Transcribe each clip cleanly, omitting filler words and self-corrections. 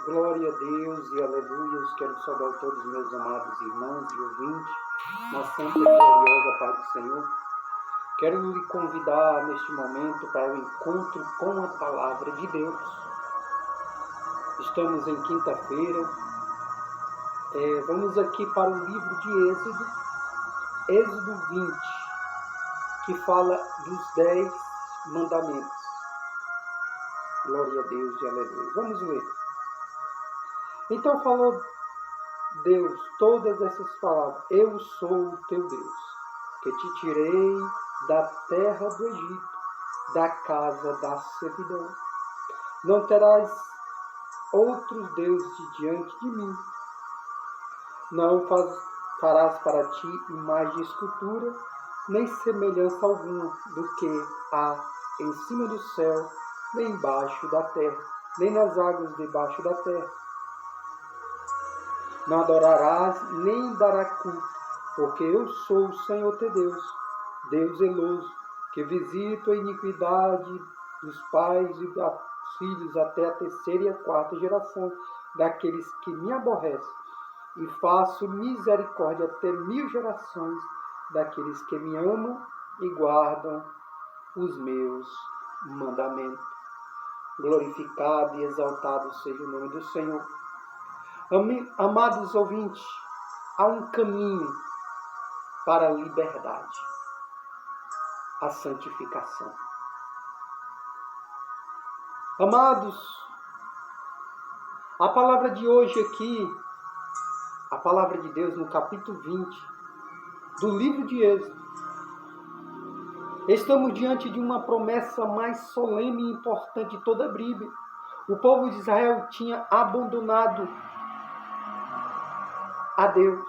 Glória a Deus e aleluia. Quero saudar todos os meus amados irmãos e ouvintes, na santa e gloriosa paz do Senhor. Quero lhe convidar neste momento para o encontro com a palavra de Deus. Estamos em quinta-feira. Vamos aqui para o livro de Êxodo 20, que fala dos 10 mandamentos. Glória a Deus e aleluia. Vamos ler. Então falou Deus todas essas palavras: Eu sou o teu Deus, que te tirei da terra do Egito, da casa da servidão. Não terás outros deuses diante de mim. Não farás para ti imagem de escultura, nem semelhança alguma do que há em cima do céu, nem embaixo da terra, nem nas águas debaixo da terra. Não adorarás, nem darás culto, porque eu sou o Senhor teu Deus, Deus zeloso, que visito a iniquidade dos pais e dos filhos até a terceira e a quarta geração daqueles que me aborrecem, e faço misericórdia até 1000 gerações daqueles que me amam e guardam os meus mandamentos. Glorificado e exaltado seja o nome do Senhor. Amados ouvintes, há um caminho para a liberdade, a santificação. Amados, a palavra de hoje aqui, a palavra de Deus no capítulo 20 do livro de Êxodo, estamos diante de uma promessa mais solene e importante de toda a Bíblia. O povo de Israel tinha abandonado a Deus,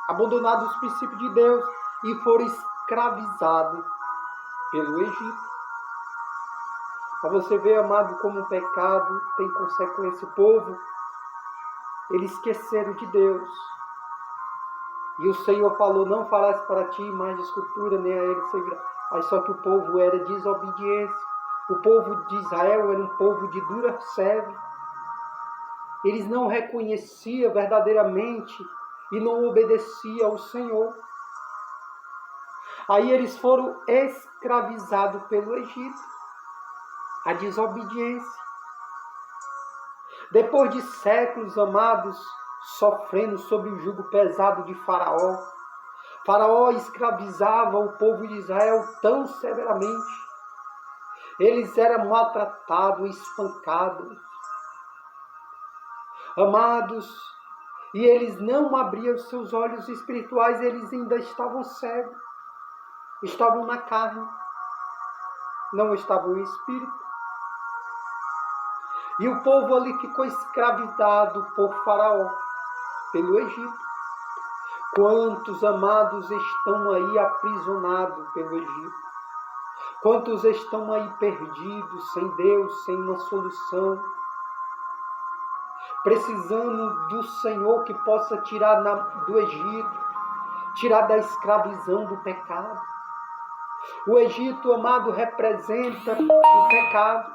abandonado os princípios de Deus e foram escravizados pelo Egito. Para você ver, amado, como o pecado tem consequência. O povo, eles esqueceram de Deus. E o Senhor falou: não farás para ti imagem de escultura, nem a ele servirá. Aí só que o povo era desobediência. O povo de Israel era um povo de dura serve. Eles não reconheciam verdadeiramente e não obedeciam ao Senhor. Aí eles foram escravizados pelo Egito. A desobediência. Depois de séculos, amados, sofrendo sob o jugo pesado de Faraó, Faraó escravizava o povo de Israel tão severamente. Eles eram maltratados, espancados. Amados, e eles não abriam seus olhos espirituais, eles ainda estavam cegos, estavam na carne, não estavam no espírito. E o povo ali ficou escravizado por Faraó, pelo Egito. Quantos, amados, estão aí aprisionados pelo Egito? Quantos estão aí perdidos, sem Deus, sem uma solução? Precisando do Senhor que possa tirar do Egito, tirar da escravidão do pecado. O Egito, amado, representa o pecado,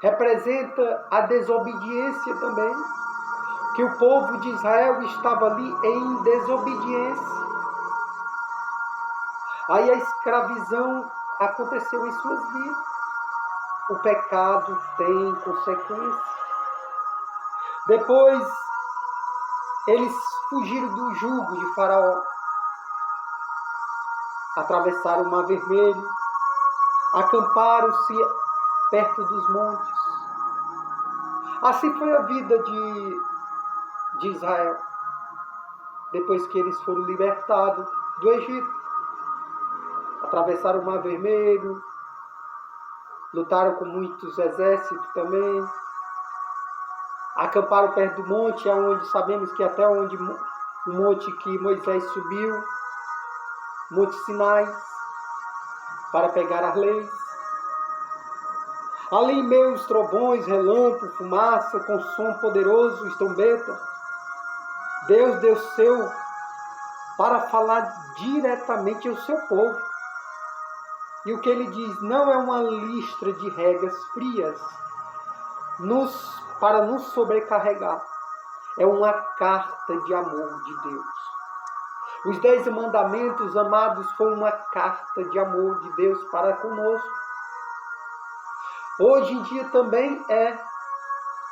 representa a desobediência também, que o povo de Israel estava ali em desobediência. Aí a escravidão aconteceu em suas vidas. O pecado tem consequências. Depois, eles fugiram do jugo de Faraó, atravessaram o Mar Vermelho, acamparam-se perto dos montes. Assim foi a vida de Israel, depois que eles foram libertados do Egito. Atravessaram o Mar Vermelho, lutaram com muitos exércitos também, acamparam perto do monte, onde sabemos que até onde o monte que Moisés subiu, Monte Sinai, para pegar as leis. Ali em meio aos trovões, relâmpago, fumaça, com som poderoso, trombeta, Deus desceu para falar diretamente ao seu povo. E o que ele diz não é uma lista de regras frias, para nos sobrecarregar. É uma carta de amor de Deus. Os 10 mandamentos, amados, foi uma carta de amor de Deus para conosco. Hoje em dia também é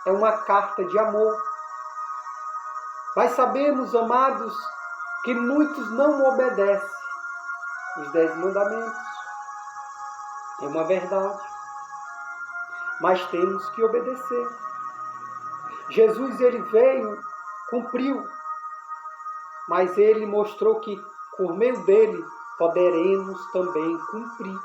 uma carta de amor. Mas sabemos, amados, que muitos não obedecem os 10 mandamentos. É uma verdade. Mas temos que obedecer. Jesus, ele veio, cumpriu, mas ele mostrou que por meio dele poderemos também cumprir.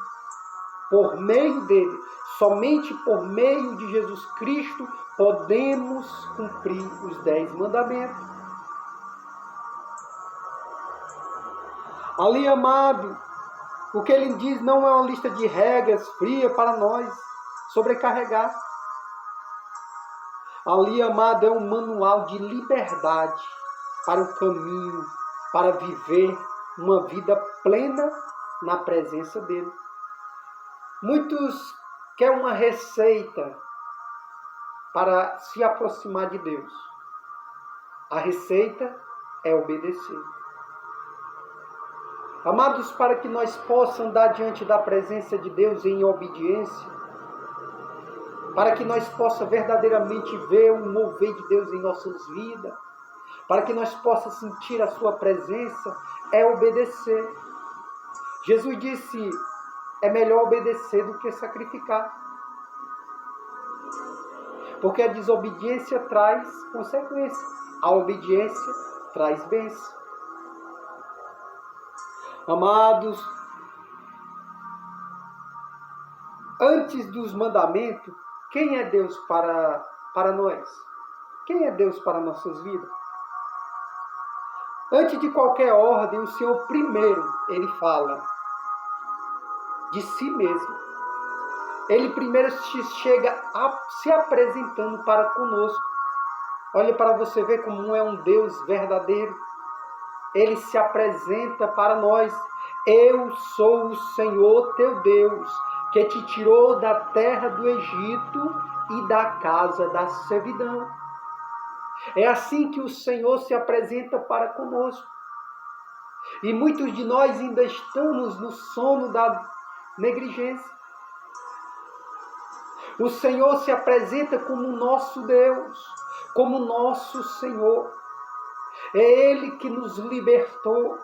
Por meio dele, somente por meio de Jesus Cristo, podemos cumprir os 10 mandamentos. Ali, amado, o que ele diz não é uma lista de regras fria para nós sobrecarregar. Ali, amado, é um manual de liberdade para o caminho, para viver uma vida plena na presença dele. Muitos querem uma receita para se aproximar de Deus. A receita é obedecer. Amados, para que nós possamos andar diante da presença de Deus em obediência, para que nós possamos verdadeiramente ver o mover de Deus em nossas vidas, para que nós possamos sentir a sua presença, é obedecer. Jesus disse, é melhor obedecer do que sacrificar. Porque a desobediência traz consequência, a obediência traz bênção. Amados, antes dos mandamentos, quem é Deus para nós? Quem é Deus para nossas vidas? Antes de qualquer ordem, o Senhor primeiro, ele fala de si mesmo. Ele primeiro chega se apresentando para conosco. Olha para você ver como é um Deus verdadeiro. Ele se apresenta para nós. Eu sou o Senhor teu Deus, que te tirou da terra do Egito e da casa da servidão. É assim que o Senhor se apresenta para conosco. E muitos de nós ainda estamos no sono da negligência. O Senhor se apresenta como nosso Deus, como nosso Senhor. É Ele que nos libertou.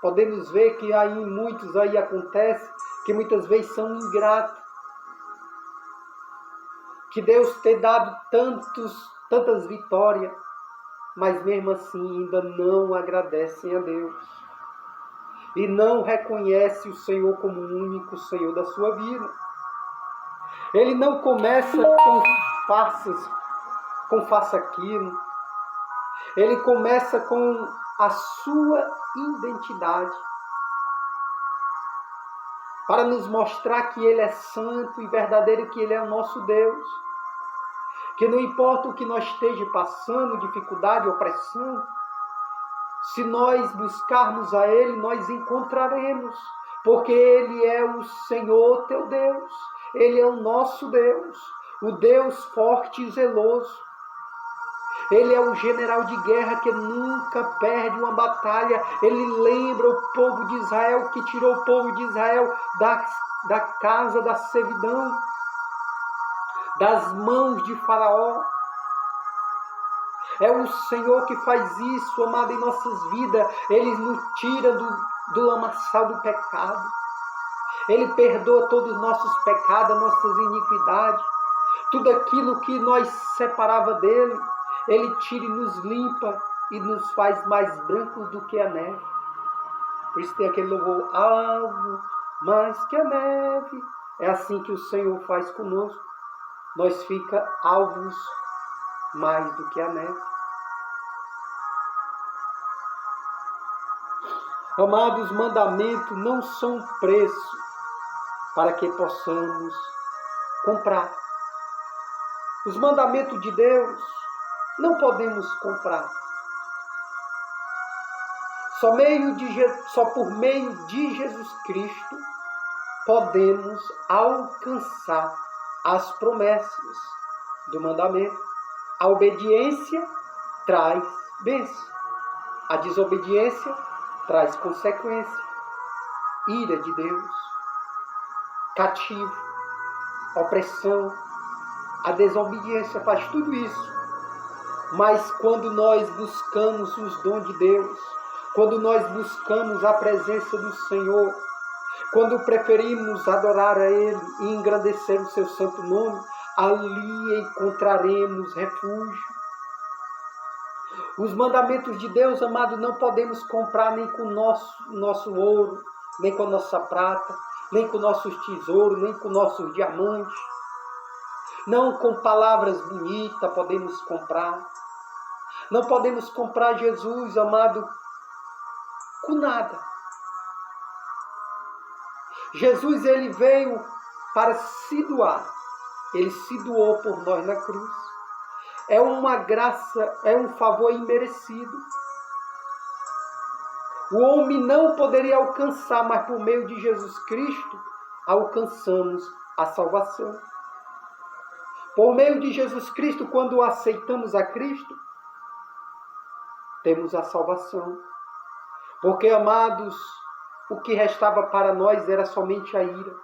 Podemos ver que aí muitos aí acontece que muitas vezes são ingratos. Que Deus tem dado tantas vitórias, mas mesmo assim ainda não agradecem a Deus. E não reconhecem o Senhor como o único Senhor da sua vida. Ele não começa com faça aquilo. Ele começa com a sua identidade. Para nos mostrar que Ele é santo e verdadeiro, que Ele é o nosso Deus. Que não importa o que nós esteja passando, dificuldade, opressão, se nós buscarmos a Ele, nós encontraremos. Porque Ele é o Senhor teu Deus. Ele é o nosso Deus. O Deus forte e zeloso. Ele é o general de guerra que nunca perde uma batalha. Ele lembra o povo de Israel, que tirou o povo de Israel da casa da servidão, das mãos de Faraó. É o Senhor que faz isso, amado, em nossas vidas. Ele nos tira do lamaçal do pecado. Ele perdoa todos os nossos pecados, nossas iniquidades. Tudo aquilo que nos separava dele, Ele tira e nos limpa e nos faz mais brancos do que a neve. Por isso tem aquele louvor, alvo mais que a neve. É assim que o Senhor faz conosco. Nós fica alvos mais do que a neve. Amados, mandamentos não são preço para que possamos comprar. Os mandamentos de Deus não podemos comprar. Só por meio de Jesus Cristo podemos alcançar as promessas do mandamento. A obediência traz bênção. A desobediência traz consequência. Ira de Deus, cativo, opressão. A desobediência faz tudo isso. Mas quando nós buscamos os dons de Deus, quando nós buscamos a presença do Senhor, quando preferimos adorar a Ele e engrandecer o seu santo nome, ali encontraremos refúgio. Os mandamentos de Deus, amado, não podemos comprar nem com nosso ouro, nem com a nossa prata, nem com nossos tesouros, nem com nossos diamantes. Não com palavras bonitas podemos comprar. Não podemos comprar Jesus, amado, com nada. Jesus, ele veio para se doar. Ele se doou por nós na cruz. É uma graça, é um favor imerecido. O homem não poderia alcançar, mas por meio de Jesus Cristo, alcançamos a salvação. Por meio de Jesus Cristo, quando aceitamos a Cristo, temos a salvação. Porque, amados, o que restava para nós era somente a ira.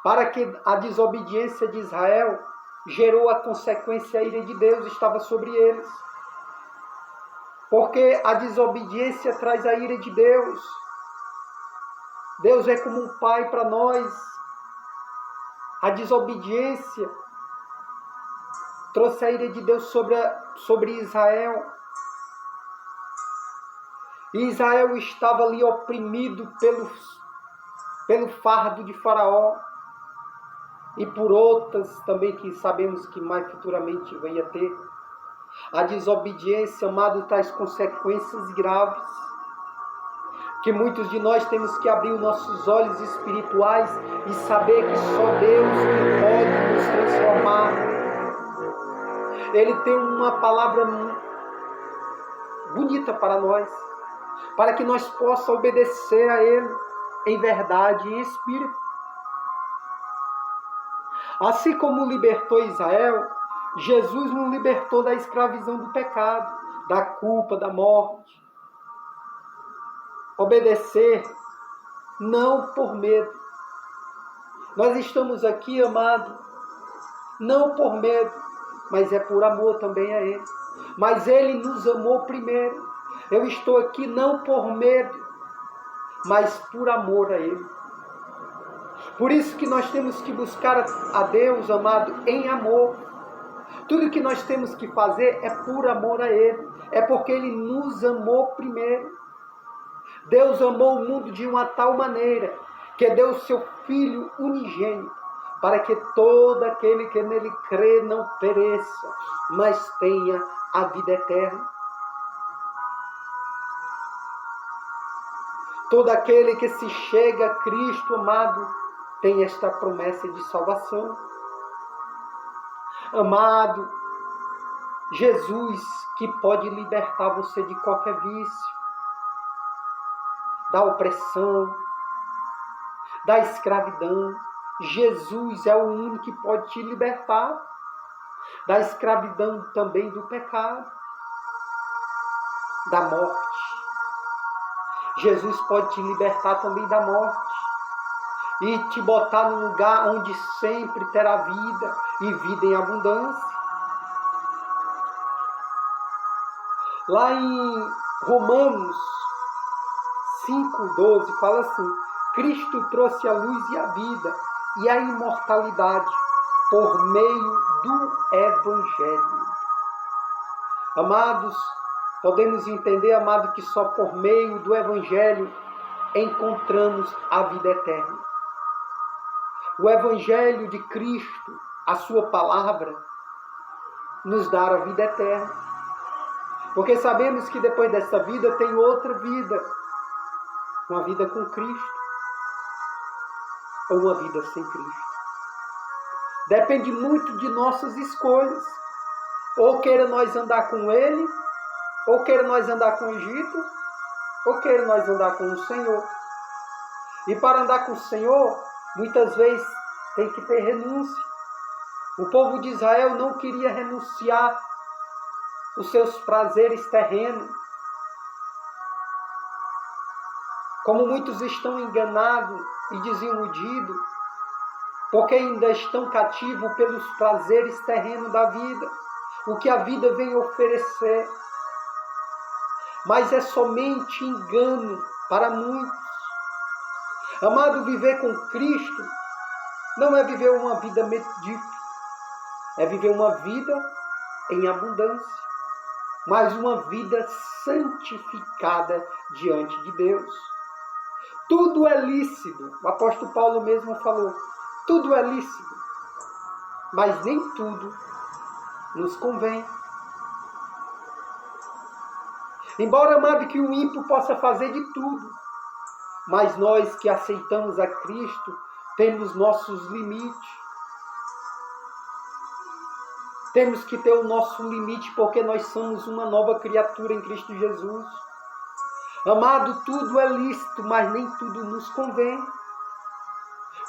Para que a desobediência de Israel gerou a consequência, a ira de Deus estava sobre eles. Porque a desobediência traz a ira de Deus. Deus é como um pai para nós. A desobediência trouxe a ira de Deus sobre Israel. E Israel estava ali oprimido pelo fardo de Faraó. E por outras também que sabemos que mais futuramente venha ter. A desobediência, amado, traz consequências graves. Que muitos de nós temos que abrir os nossos olhos espirituais e saber que só Deus que pode nos transformar. Ele tem uma palavra bonita para nós, para que nós possamos obedecer a Ele em verdade e em espírito. Assim como libertou Israel, Jesus nos libertou da escravidão do pecado, da culpa, da morte. Obedecer, não por medo. Nós estamos aqui, amado, não por medo, mas é por amor também a Ele. Mas Ele nos amou primeiro. Eu estou aqui não por medo, mas por amor a Ele. Por isso que nós temos que buscar a Deus, amado, em amor. Tudo que nós temos que fazer é por amor a Ele. É porque Ele nos amou primeiro. Deus amou o mundo de uma tal maneira que deu o seu Filho unigênito, para que todo aquele que nele crê não pereça, mas tenha a vida eterna. Todo aquele que se chega a Cristo, amado, tem esta promessa de salvação. Amado, Jesus que pode libertar você de qualquer vício, da opressão, da escravidão. Jesus é o único que pode te libertar da escravidão também do pecado, da morte. Jesus pode te libertar também da morte e te botar num lugar onde sempre terá vida e vida em abundância. Lá em Romanos 5,12 fala assim: Cristo trouxe a luz e a vida e a imortalidade por meio do Evangelho. Amados, podemos entender, amado, que só por meio do Evangelho encontramos a vida eterna. O Evangelho de Cristo, a sua palavra, nos dá a vida eterna. Porque sabemos que depois dessa vida tem outra vida. Uma vida com Cristo ou uma vida sem Cristo. Depende muito de nossas escolhas. Ou queira nós andar com Ele, ou queira nós andar com o Egito, ou queira nós andar com o Senhor. E para andar com o Senhor, muitas vezes tem que ter renúncia. O povo de Israel não queria renunciar os seus prazeres terrenos. Como muitos estão enganados e desiludidos, porque ainda estão cativos pelos prazeres terrenos da vida, o que a vida vem oferecer. Mas é somente engano para muitos. Amado, viver com Cristo não é viver uma vida medíocre, é viver uma vida em abundância, mas uma vida santificada diante de Deus. Tudo é lícito, o apóstolo Paulo mesmo falou, tudo é lícito, mas nem tudo nos convém. Embora, amado, que o ímpio possa fazer de tudo, mas nós que aceitamos a Cristo temos nossos limites. Temos que ter o nosso limite porque nós somos uma nova criatura em Cristo Jesus. Amado, tudo é lícito, mas nem tudo nos convém.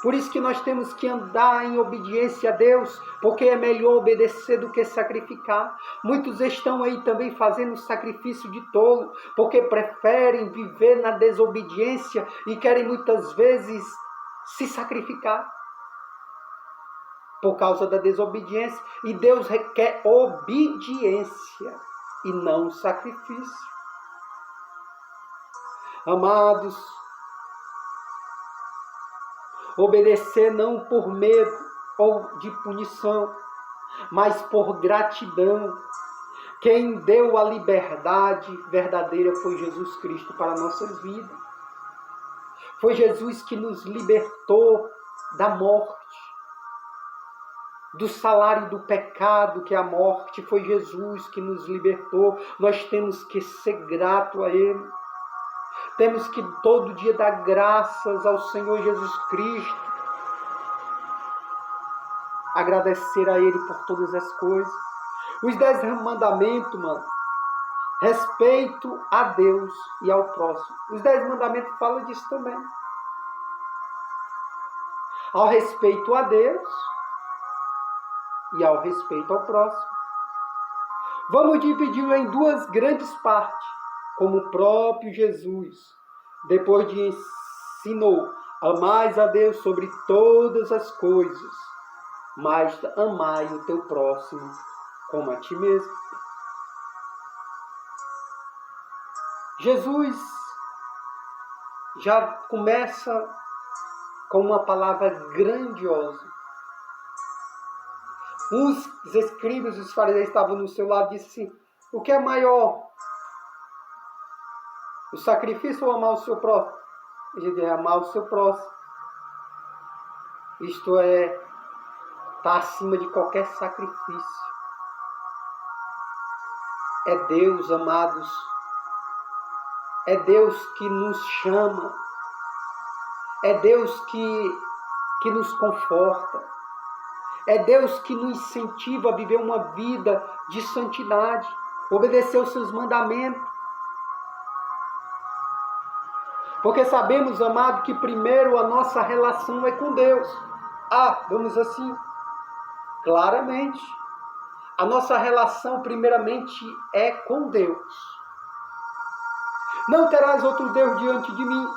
Por isso que nós temos que andar em obediência a Deus, porque é melhor obedecer do que sacrificar. Muitos estão aí também fazendo sacrifício de tolo, porque preferem viver na desobediência e querem muitas vezes se sacrificar por causa da desobediência. E Deus requer obediência e não sacrifício. Amados, obedecer não por medo ou de punição, mas por gratidão. Quem deu a liberdade verdadeira foi Jesus Cristo para nossas vidas. Foi Jesus que nos libertou da morte, do salário do pecado, que é a morte. Foi Jesus que nos libertou. Nós temos que ser gratos a Ele. Temos que todo dia dar graças ao Senhor Jesus Cristo. Agradecer a Ele por todas as coisas. Os 10 mandamentos, mano. Respeito a Deus e ao próximo. Os 10 mandamentos falam disso também. Ao respeito a Deus e ao respeito ao próximo. Vamos dividi-lo em 2 grandes partes, como o próprio Jesus, depois de ensinou, amais a Deus sobre todas as coisas, mas amai o teu próximo como a ti mesmo. Jesus já começa com uma palavra grandiosa. Os escribas, os fariseus estavam no seu lado e disseram assim, o que é maior? O sacrifício ou amar o seu próximo? Ele diz, amar o seu próximo. Isto é, está acima de qualquer sacrifício. É Deus, amados. É Deus que nos chama. É Deus que nos conforta. É Deus que nos incentiva a viver uma vida de santidade. Obedecer os seus mandamentos. Porque sabemos, amado, que primeiro a nossa relação é com Deus. Vamos assim, claramente. A nossa relação primeiramente é com Deus. Não terás outro Deus diante de mim.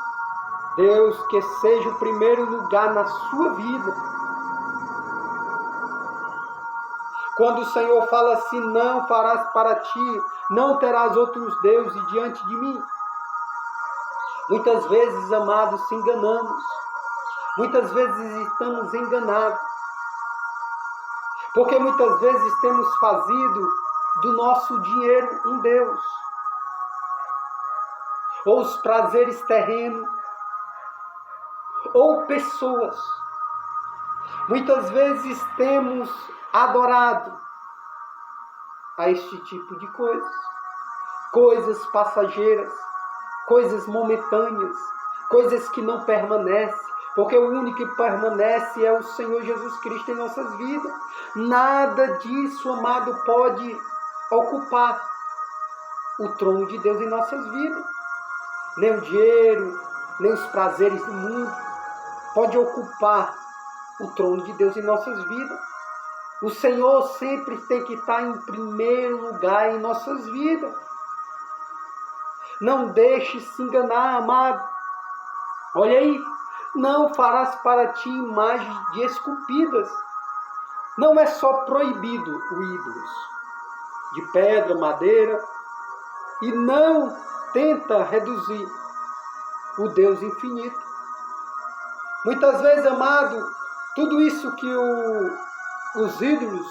Deus que seja o primeiro lugar na sua vida. Quando o Senhor fala assim, não farás para ti, não terás outros deuses diante de mim. Muitas vezes, amados, se enganamos. Muitas vezes estamos enganados. Porque muitas vezes temos fazido do nosso dinheiro um Deus. Ou os prazeres terrenos. Ou pessoas. Muitas vezes temos adorado a este tipo de coisas. Coisas passageiras. Coisas momentâneas, coisas que não permanecem, porque o único que permanece é o Senhor Jesus Cristo em nossas vidas. Nada disso, amado, pode ocupar o trono de Deus em nossas vidas. Nem o dinheiro, nem os prazeres do mundo pode ocupar o trono de Deus em nossas vidas. O Senhor sempre tem que estar em primeiro lugar em nossas vidas. Não deixe se enganar, amado. Olha aí, não farás para ti imagens de esculpidas. Não é só proibido o ídolos de pedra, madeira, e não tenta reduzir o Deus infinito. Muitas vezes, amado, tudo isso que os ídolos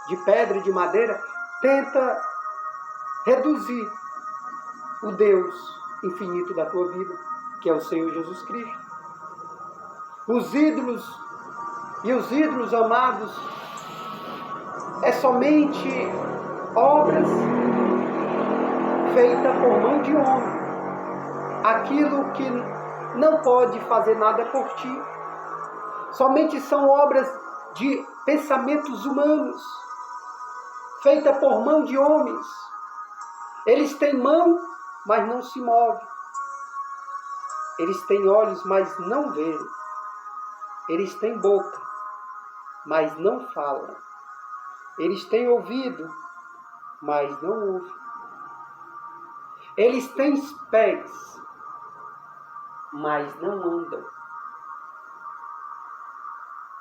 de pedra e de madeira tenta reduzir o Deus infinito da tua vida, que é o Senhor Jesus Cristo. Os ídolos, amados, é somente obras feitas por mão de homem. Aquilo que não pode fazer nada por ti. Somente são obras de pensamentos humanos, feitas por mão de homens. Eles têm mão, mas não se movem. Eles têm olhos, mas não veem. Eles têm boca, mas não falam. Eles têm ouvido, mas não ouvem. Eles têm pés, mas não andam.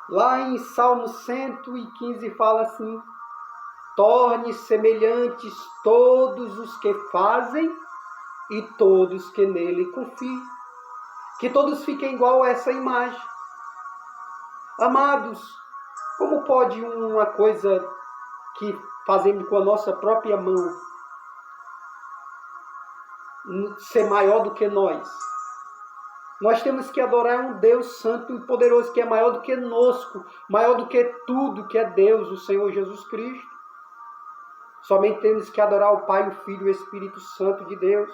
Lá em Salmo 115 fala assim: torne semelhantes todos os que fazem e todos que nele confiam. Que todos fiquem igual a essa imagem. Amados, como pode uma coisa que fazemos com a nossa própria mão ser maior do que nós? Nós temos que adorar um Deus santo e poderoso, que é maior do que nós, maior do que tudo que é Deus, o Senhor Jesus Cristo. Somente temos que adorar o Pai, o Filho e o Espírito Santo de Deus.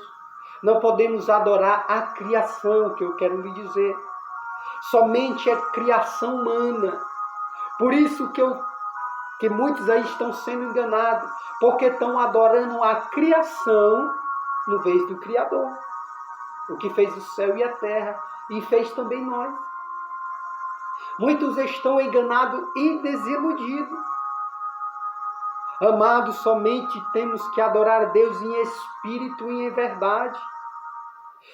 Não podemos adorar a criação, que eu quero lhe dizer. Somente é criação humana. Por isso que muitos aí estão sendo enganados, porque estão adorando a criação no vez do Criador. O que fez o céu e a terra, e fez também nós. Muitos estão enganados e desiludidos. Amados, somente temos que adorar a Deus em espírito e em verdade.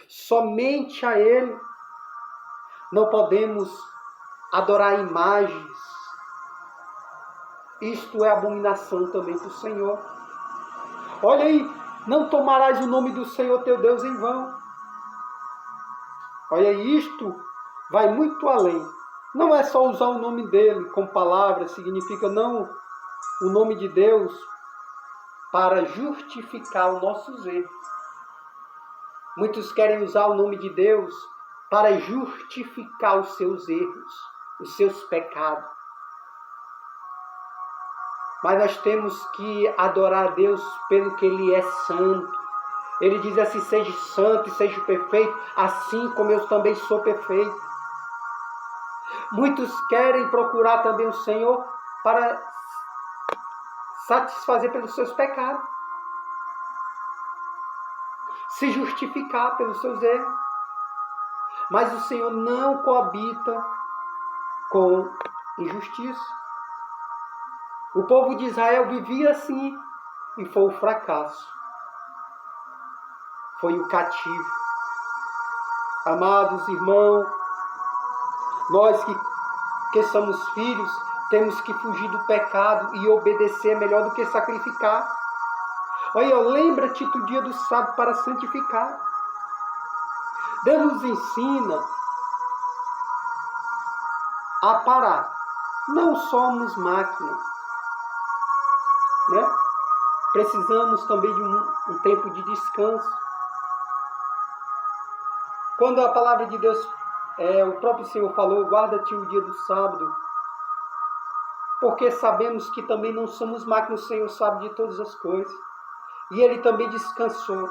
Somente a Ele. Não podemos adorar imagens. Isto é abominação também para o Senhor. Olha aí, não tomarás o nome do Senhor teu Deus em vão. Olha, isto vai muito além. Não é só usar o nome dele com palavras, significa não o nome de Deus para justificar os nossos erros. Muitos querem usar o nome de Deus para justificar os seus erros, os seus pecados. Mas nós temos que adorar a Deus pelo que Ele é santo. Ele diz assim: seja santo e seja perfeito, assim como eu também sou perfeito. Muitos querem procurar também o Senhor para satisfazer pelos seus pecados, se justificar pelos seus erros. Mas o Senhor não coabita com injustiça. O povo de Israel vivia assim e foi o fracasso. Foi o cativo. Amados irmãos, nós que somos filhos, temos que fugir do pecado e obedecer melhor do que sacrificar. Olha, lembra-te do dia do sábado para santificar. Deus nos ensina a parar. Não somos máquinas, né? Precisamos também de um tempo de descanso. Quando a palavra de Deus, o próprio Senhor falou: guarda-te o dia do sábado, porque sabemos que também não somos máquinas, o Senhor sabe de todas as coisas. E Ele também descansou.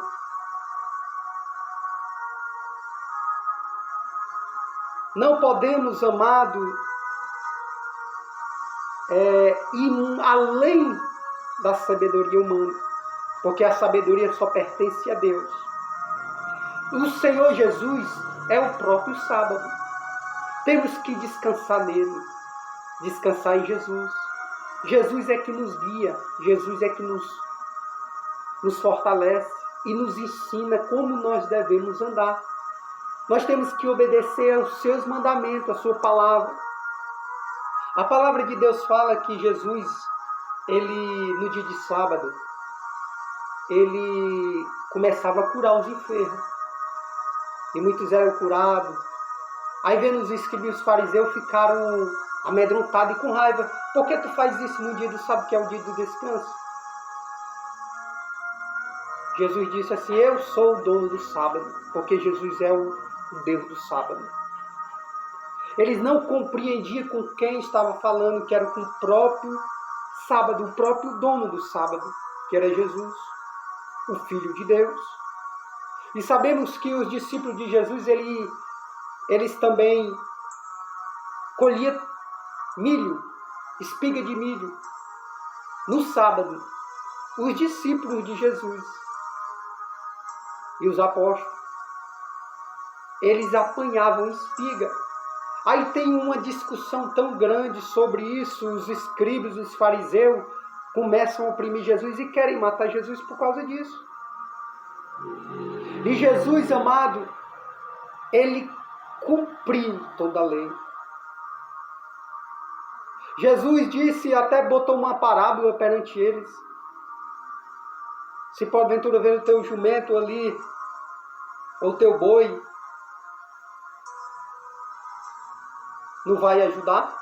Não podemos, amado, ir além da sabedoria humana, porque a sabedoria só pertence a Deus. O Senhor Jesus é o próprio sábado. Temos que descansar nele. descansar em Jesus. Jesus é que nos guia, Jesus é que nos fortalece e nos ensina como nós devemos andar. Nós temos que obedecer aos seus mandamentos, à sua palavra. A palavra de Deus fala que Jesus, ele no dia de sábado, ele começava a curar os enfermos. E muitos eram curados. Aí vendo os escribas e os fariseus ficaram amedrontados e com raiva. Por que tu faz isso no dia do sábado, que é o dia do descanso? Jesus disse assim, eu sou o dono do sábado, porque Jesus é o Deus do sábado. Eles não compreendiam com quem estava falando, que era com o próprio sábado, o próprio dono do sábado, que era Jesus, o Filho de Deus. E sabemos que os discípulos de Jesus, eles também colhiam milho, espiga de milho, no sábado. Os discípulos de Jesus e os apóstolos, eles apanhavam espiga. Aí tem uma discussão tão grande sobre isso, os escribas, os fariseus começam a oprimir Jesus e querem matar Jesus por causa disso. E Jesus, amado, ele cumpriu toda a lei. Jesus disse, até botou uma parábola perante eles. Se porventura ver o teu jumento ali, ou o teu boi, não vai ajudar?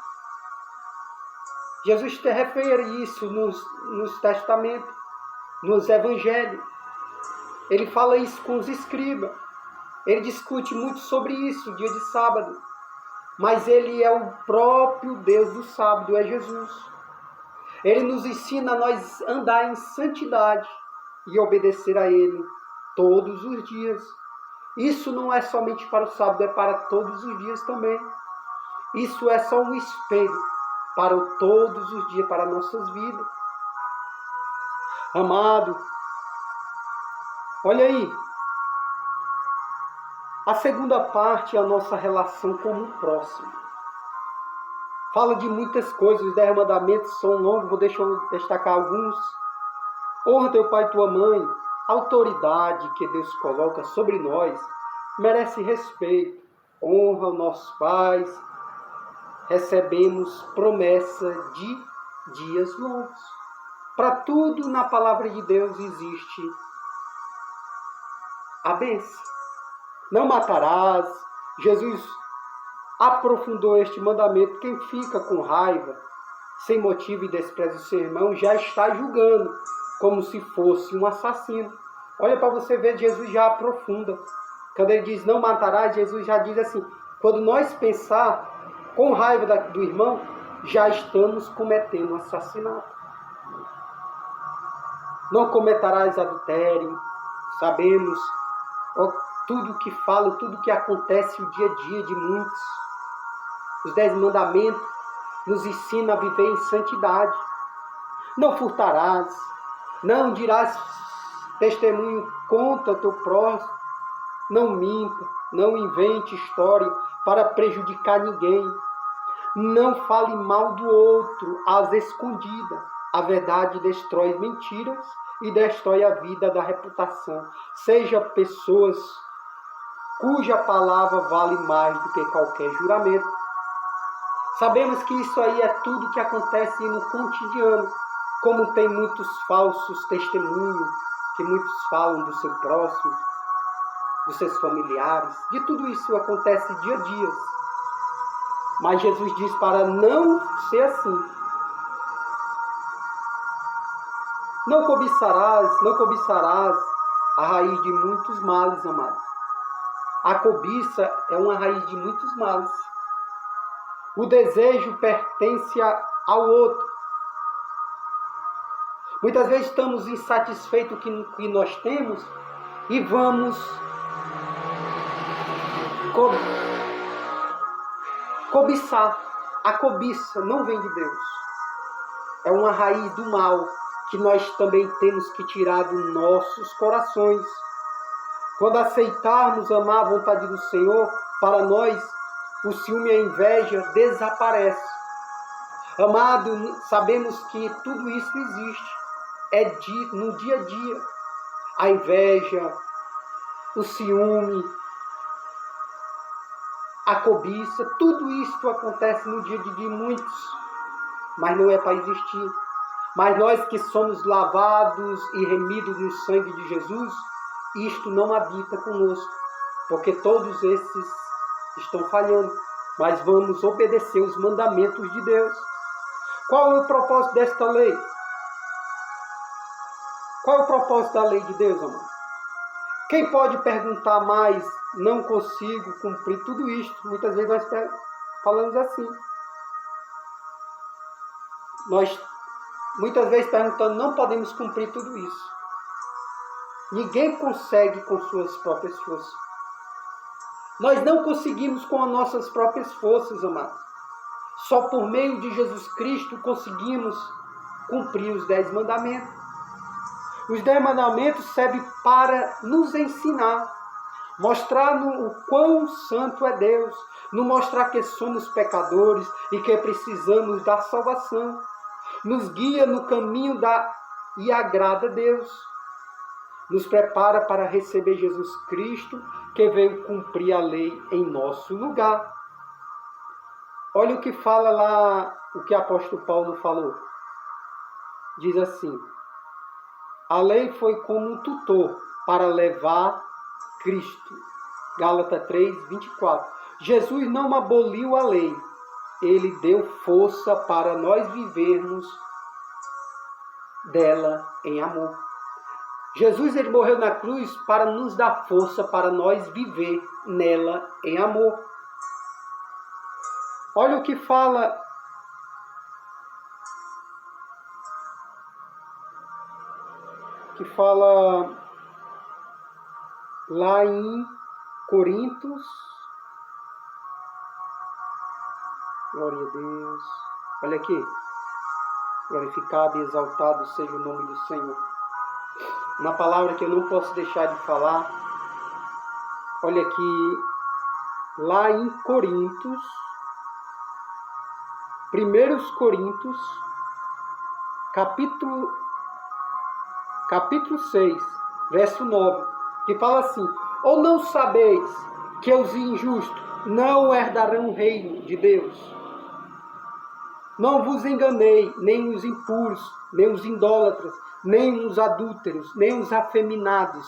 Jesus te refere isso nos testamentos, nos evangelhos. Ele fala isso com os escribas. Ele discute muito sobre isso, dia de sábado. Mas ele é o próprio Deus do sábado, é Jesus. Ele nos ensina a nós andar em santidade e obedecer a ele todos os dias. Isso não é somente para o sábado, é para todos os dias também. Isso é só um espelho para todos os dias, para nossas vidas. Amado, olha aí. A segunda parte é a nossa relação com o próximo. Fala de muitas coisas, os 10 mandamentos são longos, vou destacar alguns. Honra teu pai e tua mãe. A autoridade que Deus coloca sobre nós merece respeito. Honra os nossos pais. Recebemos promessa de dias longos. Para tudo na palavra de Deus existe a bênção. Não matarás. Jesus aprofundou este mandamento. Quem fica com raiva, sem motivo e despreza o seu irmão, já está julgando como se fosse um assassino. Olha para você ver, Jesus já aprofunda. Quando ele diz não matarás, Jesus já diz assim, quando nós pensar com raiva do irmão, já estamos cometendo um assassinato. Não cometerás adultério. Sabemos tudo que fala, tudo que acontece o dia a dia de muitos. Os 10 mandamentos nos ensinam a viver em santidade. Não furtarás, não dirás testemunho contra o teu próximo, não minta, não invente história para prejudicar ninguém. Não fale mal do outro às escondidas. A verdade destrói mentiras e destrói a vida da reputação. Seja pessoas cuja palavra vale mais do que qualquer juramento. Sabemos que isso aí é tudo que acontece no cotidiano, como tem muitos falsos testemunhos, que muitos falam do seu próximo, dos seus familiares, de tudo isso acontece dia a dia. Mas Jesus diz para não ser assim. Não cobiçarás a raiz de muitos males, amado. A cobiça é uma raiz de muitos males. O desejo pertence ao outro. Muitas vezes estamos insatisfeitos com o que nós temos e vamos cobiçar. A cobiça não vem de Deus. É uma raiz do mal que nós também temos que tirar dos nossos corações. Quando aceitarmos amar a vontade do Senhor, para nós, o ciúme e a inveja desaparecem. Amado, sabemos que tudo isso existe. No dia a dia. A inveja, o ciúme, a cobiça, tudo isso acontece no dia a dia de muitos, mas não é para existir. Mas nós que somos lavados e remidos no sangue de Jesus, isto não habita conosco, porque todos esses estão falhando, mas vamos obedecer os mandamentos de Deus. Qual é o propósito desta lei? Qual é o propósito da lei de Deus, amado? Quem pode perguntar mais, não consigo cumprir tudo isto? Muitas vezes nós falamos assim. Nós, muitas vezes, perguntando, não podemos cumprir tudo isso. Ninguém consegue com suas próprias forças. Nós não conseguimos com as nossas próprias forças, amados. Só por meio de Jesus Cristo conseguimos cumprir os 10 mandamentos. Os 10 mandamentos servem para nos ensinar, mostrar o quão santo é Deus, nos mostrar que somos pecadores e que precisamos da salvação. Nos guia no caminho e agrada a Deus. Nos prepara para receber Jesus Cristo, que veio cumprir a lei em nosso lugar. Olha o que fala lá, o que o apóstolo Paulo falou. Diz assim: a lei foi como um tutor para levar Cristo. Gálatas 3, 24. Jesus não aboliu a lei. Ele deu força para nós vivermos dela em amor. Jesus ele morreu na cruz para nos dar força para nós viver nela em amor. Olha o que fala lá em Coríntios. Glória a Deus. Olha aqui. Glorificado e exaltado seja o nome do Senhor. Uma palavra que eu não posso deixar de falar. Olha aqui. Lá em Coríntios. 1 Coríntios. Capítulo 6. Verso 9. Que fala assim: ou não sabeis que os injustos não herdarão o reino de Deus? Não vos enganei, nem os impuros, nem os idólatras, nem os adúlteros, nem os afeminados,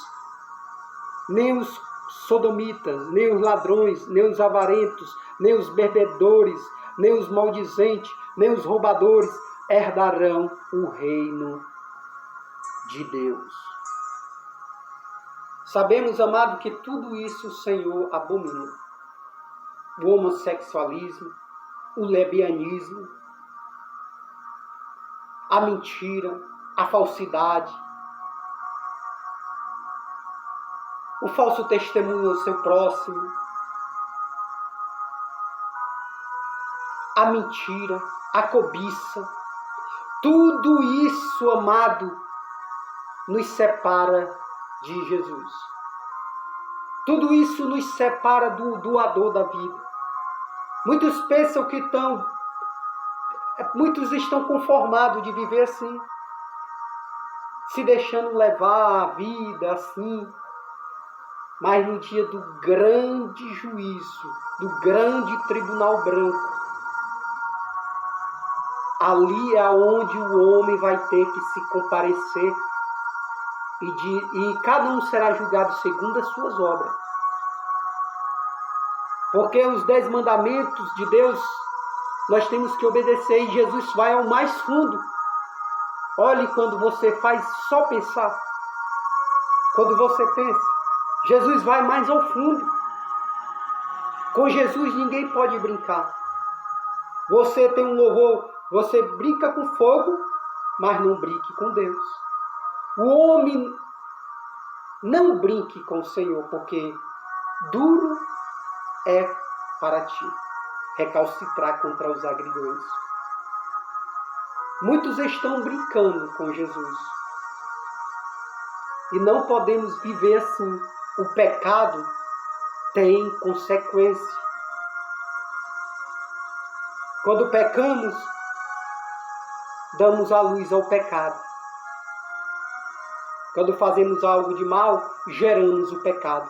nem os sodomitas, nem os ladrões, nem os avarentos, nem os bebedores, nem os maldizentes, nem os roubadores herdarão o reino de Deus. Sabemos, amado, que tudo isso o Senhor abomina. O homossexualismo, o lesbianismo, a mentira, a falsidade, o falso testemunho ao seu próximo, a mentira, a cobiça. Tudo isso, amado, nos separa de Jesus. Tudo isso nos separa do doador da vida. Muitos pensam que muitos estão conformados de viver assim, se deixando levar a vida assim. Mas no dia do grande juízo, do grande tribunal branco, ali é onde o homem vai ter que se comparecer e cada um será julgado segundo as suas obras. Porque os 10 mandamentos de Deus nós temos que obedecer, e Jesus vai ao mais fundo. Olhe, quando você faz só pensar, quando você pensa, Jesus vai mais ao fundo. Com Jesus ninguém pode brincar. Você tem um louvor, você brinca com fogo, mas não brinque com Deus. O homem não brinque com o Senhor, porque duro é para ti recalcitrar contra os agridões. Muitos estão brincando com Jesus. E não podemos viver assim. O pecado tem consequência. Quando pecamos, damos a luz ao pecado. Quando fazemos algo de mal, geramos o pecado.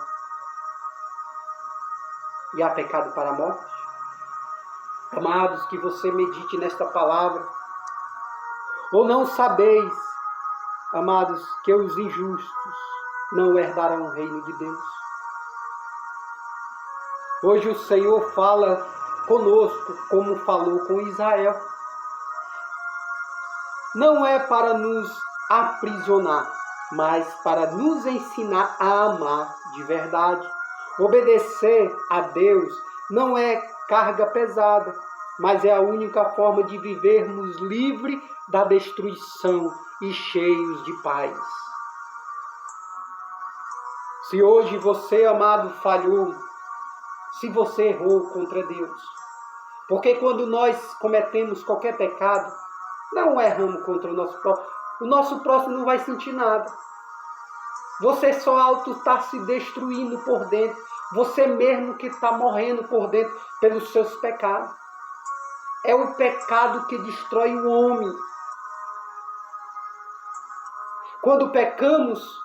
E há pecado para a morte? Amados, que você medite nesta palavra. Ou não sabeis, amados, que os injustos não herdarão o reino de Deus? Hoje o Senhor fala conosco como falou com Israel. Não é para nos aprisionar, mas para nos ensinar a amar de verdade. Obedecer a Deus não é carga pesada, mas é a única forma de vivermos livre da destruição e cheios de paz. Se hoje você, amado, falhou, se você errou contra Deus, porque quando nós cometemos qualquer pecado, não erramos contra o nosso próximo não vai sentir nada. Você só está se destruindo por dentro, você mesmo que está morrendo por dentro pelos seus pecados. É o pecado que destrói o homem. Quando pecamos,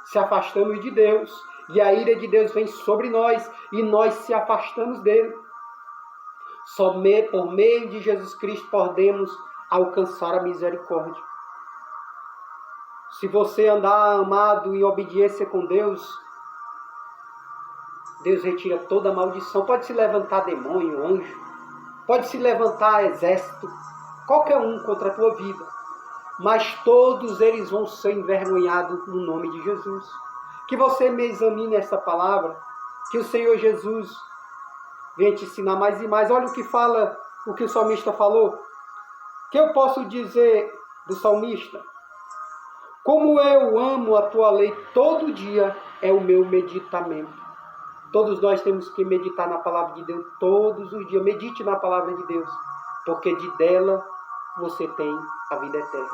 se afastamos de Deus, e a ira de Deus vem sobre nós, e nós se afastamos dele. Somente por meio de Jesus Cristo podemos alcançar a misericórdia. Se você andar, amado, em obediência com Deus, Deus retira toda a maldição. Pode se levantar demônio, anjo, pode se levantar exército, qualquer um contra a tua vida, mas todos eles vão ser envergonhados no nome de Jesus. Que você me examine essa palavra, que o Senhor Jesus venha te ensinar mais e mais. Olha o que fala, o que o salmista falou. Que eu posso dizer do salmista? Como eu amo a tua lei, todo dia é o meu meditamento. Todos nós temos que meditar na palavra de Deus todos os dias. Medite na palavra de Deus, porque de dela você tem a vida eterna.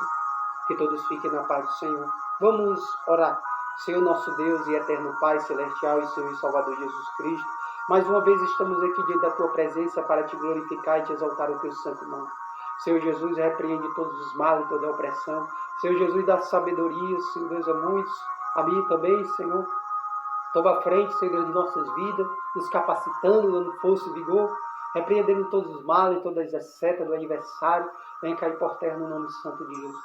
Que todos fiquem na paz do Senhor. Vamos orar. Senhor nosso Deus e eterno Pai celestial e Senhor e Salvador Jesus Cristo, mais uma vez estamos aqui diante da tua presença para te glorificar e te exaltar o teu santo nome. Senhor Jesus, repreende todos os males, toda a opressão. Senhor Jesus, dá sabedoria, Senhor Deus, a muitos, a mim também, Senhor. Toma a frente, Senhor, de nossas vidas, nos capacitando, dando força e vigor, repreendendo todos os males, todas as setas do adversário. Venha cair por terra no nome santo de Jesus.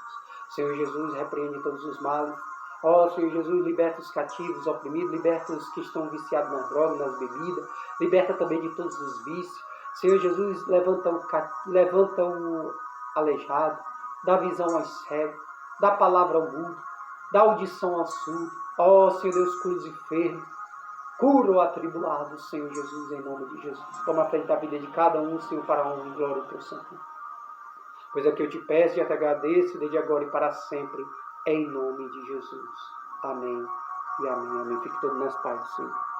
Senhor Jesus, repreende todos os males. Ó Senhor Jesus, liberta os cativos, os oprimidos, liberta os que estão viciados nas drogas, nas bebidas, liberta também de todos os vícios. Senhor Jesus, levanta o aleijado, dá visão aos cegos, dá palavra ao mudo, dá audição ao surdo. Ó Senhor Deus, cura os enfermos, cura o atribulado, Senhor Jesus, em nome de Jesus. Toma a frente da vida de cada um, Senhor, para a honra e glória do teu santo nome. Pois é que eu te peço e te agradeço, desde agora e para sempre, em nome de Jesus. Amém e amém. Amém. Fique todo nas paz do Senhor.